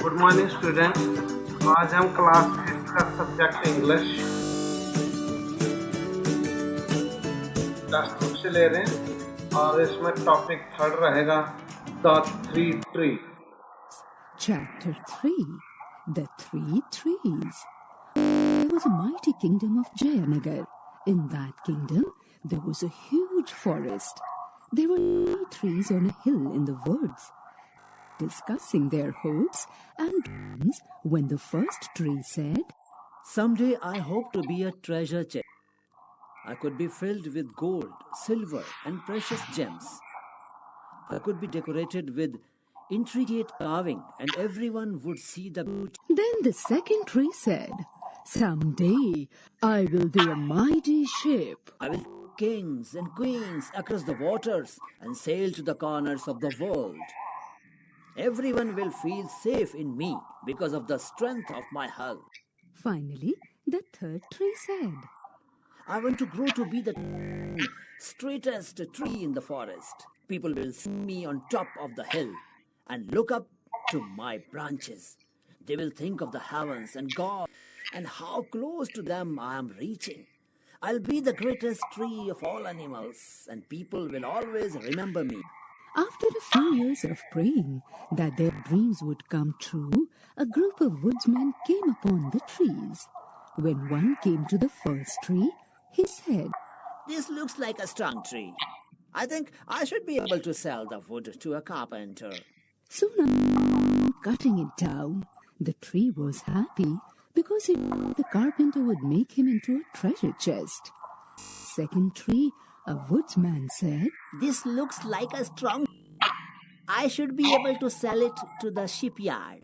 Good morning student. आज हम class 5 का सब्जेक्ट इंग्लिश टेक्स्ट बुक से ले रहे हैं और इसमें टॉपिक थर्ड रहेगा the three tree. Chapter 3 The Three Trees. There was a mighty kingdom of Jayanagar. In that kingdom, there was a huge forest. There were 3 trees on a hill in the woods, discussing their hopes and dreams when the first tree said, "Someday I hope to be a treasure chest. I could be filled with gold, silver, and precious gems. I could be decorated with intricate carving, and everyone would see the beauty." Then the second tree said, "Someday I will be a mighty ship. I will kings and queens across the waters and sail to the corners of the world. Everyone will feel safe in me because of the strength of my hull. Finally, the third tree said, I want to grow to be the straightest tree in the forest. People will see me on top of the hill and look up to my branches. They will think of the heavens and God and how close to them I am reaching. I'll be the greatest tree of all animals, and people will always remember me. After a few years of praying that their dreams would come true, a group of woodsmen came upon the trees. When one came to the first tree, he said, This looks like a strong tree. I think I should be able to sell the wood to a carpenter. Soon after cutting it down, the tree was happy because he knew the carpenter would make him into a treasure chest. Second tree, a woodsman said, This looks like a strong. I should be able to sell it to the shipyard.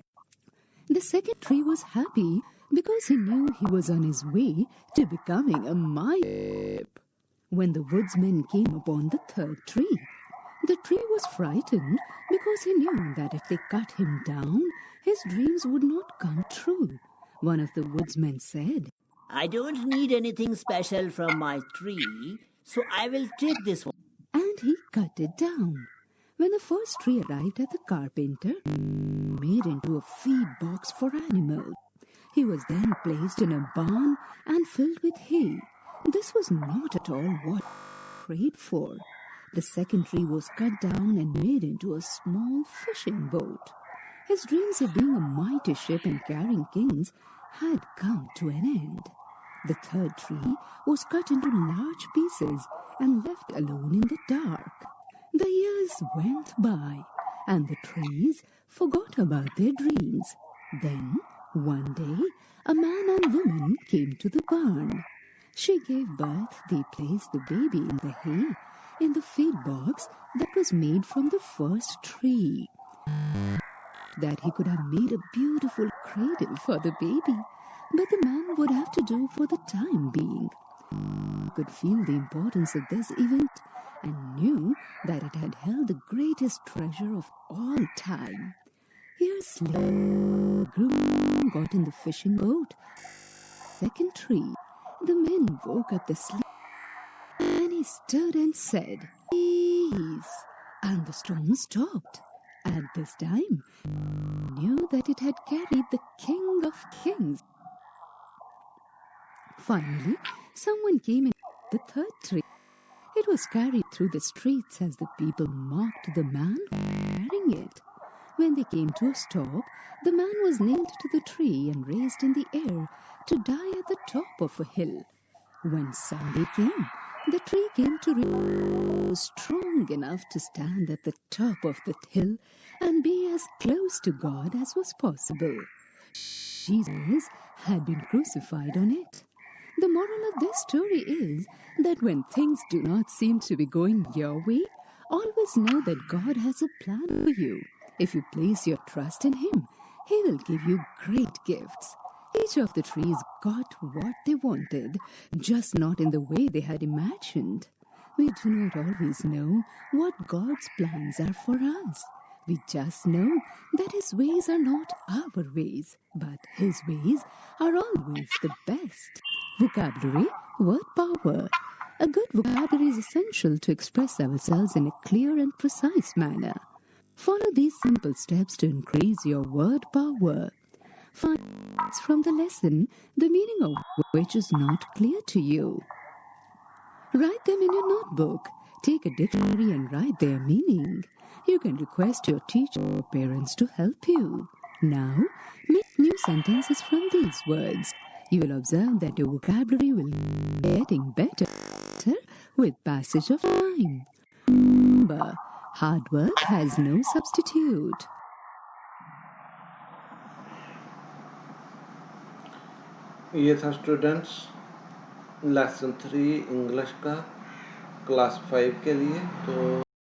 The second tree was happy because he knew he was on his way to becoming a mighty ship. When the woodsman came upon the third tree, the tree was frightened because he knew that if they cut him down, his dreams would not come true. One of the woodsmen said, I don't need anything special from my tree, so I will take this one. And he cut it down. When the first tree arrived at the carpenter, made into a feed box for animals. He was then placed in a barn and filled with hay. This was not at all what he prayed for. The second tree was cut down and made into a small fishing boat. His dreams of being a mighty ship and carrying kings had come to an end. The third tree was cut into large pieces and left alone in the dark. The years went by, and the trees forgot about their dreams. Then, one day, a man and woman came to the barn. She gave birth. They placed the baby in the hay, in the feed box that was made from the first tree. That he could have made a beautiful cradle for the baby, but the man would have to do for the time being. He could feel the importance of this event and knew that it had held the greatest treasure of all time. Years later, the groom got in the fishing boat. Second tree, the men woke up the sleep, and he stood and said, Peace, and the storm stopped. At this time, he knew that it had carried the King of Kings. Finally, someone came in the third tree. It was carried through the streets as the people mocked the man carrying it. When they came to a stop, the man was nailed to the tree and raised in the air to die at the top of a hill. When Sunday came, the tree came to was strong enough to stand at the top of the hill and be as close to God as was possible. Jesus had been crucified on it. The moral of this story is that when things do not seem to be going your way, always know that God has a plan for you. If you place your trust in Him, He will give you great gifts. Each of the trees got what they wanted, just not in the way they had imagined. We do not always know what God's plans are for us. We just know that His ways are not our ways, but His ways are always the best. Vocabulary, word power. A good vocabulary is essential to express ourselves in a clear and precise manner. Follow these simple steps to increase your word power. Find words from the lesson, the meaning of which is not clear to you. Write them in your notebook. Take a dictionary and write their meaning. You can request your teacher or parents to help you. Now, make new sentences from these words. You will observe that your vocabulary will be getting better with passage of time. Remember, hard work has no substitute. ये था students lesson 3 English का class 5 के लिए। तो